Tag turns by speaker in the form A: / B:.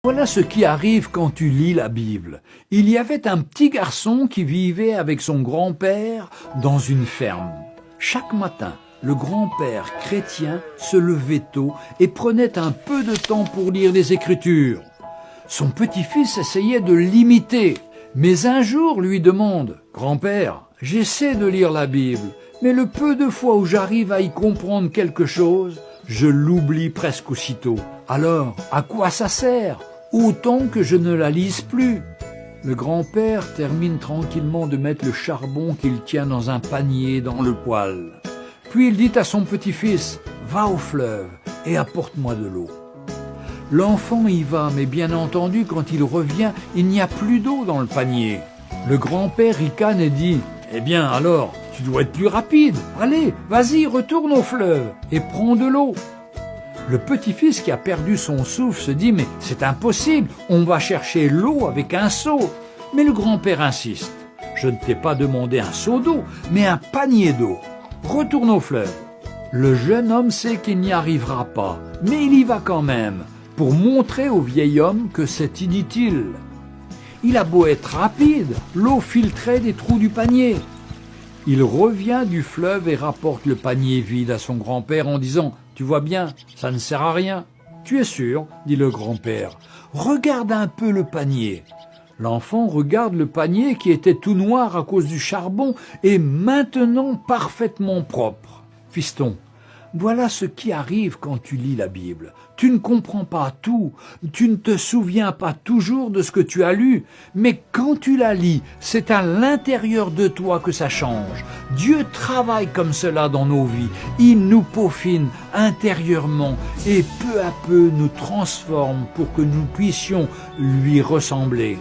A: Voilà ce qui arrive quand tu lis la Bible. Il y avait un petit garçon qui vivait avec son grand-père dans une ferme. Chaque matin, le grand-père chrétien se levait tôt et prenait un peu de temps pour lire les Écritures. Son petit-fils essayait de l'imiter, mais un jour lui demande « Grand-père, j'essaie de lire la Bible, mais le peu de fois où j'arrive à y comprendre quelque chose, je l'oublie presque aussitôt. Alors, à quoi ça sert ? Autant que je ne la lise plus. » Le grand-père termine tranquillement de mettre le charbon qu'il tient dans un panier dans le poêle. Puis il dit à son petit-fils « Va au fleuve et apporte-moi de l'eau. » L'enfant y va, mais bien entendu, quand il revient, il n'y a plus d'eau dans le panier. Le grand-père ricane et dit « Eh bien alors, tu dois être plus rapide. Allez, vas-y, retourne au fleuve et prends de l'eau. » Le petit-fils qui a perdu son souffle se dit « Mais c'est impossible, on va chercher l'eau avec un seau. » Mais le grand-père insiste. « Je ne t'ai pas demandé un seau d'eau, mais un panier d'eau. Retourne au fleuve. » Le jeune homme sait qu'il n'y arrivera pas, mais il y va quand même, pour montrer au vieil homme que c'est inutile. Il a beau être rapide, l'eau filtrait des trous du panier. Il revient du fleuve et rapporte le panier vide à son grand-père en disant « Tu vois bien, ça ne sert à rien. »« Tu es sûr ?» dit le grand-père. « Regarde un peu le panier. » L'enfant regarde le panier qui était tout noir à cause du charbon et maintenant parfaitement propre. « Fiston, voilà ce qui arrive quand tu lis la Bible. Tu ne comprends pas tout, tu ne te souviens pas toujours de ce que tu as lu, mais quand tu la lis, c'est à l'intérieur de toi que ça change. Dieu travaille comme cela dans nos vies. Il nous peaufine intérieurement et peu à peu nous transforme pour que nous puissions lui ressembler.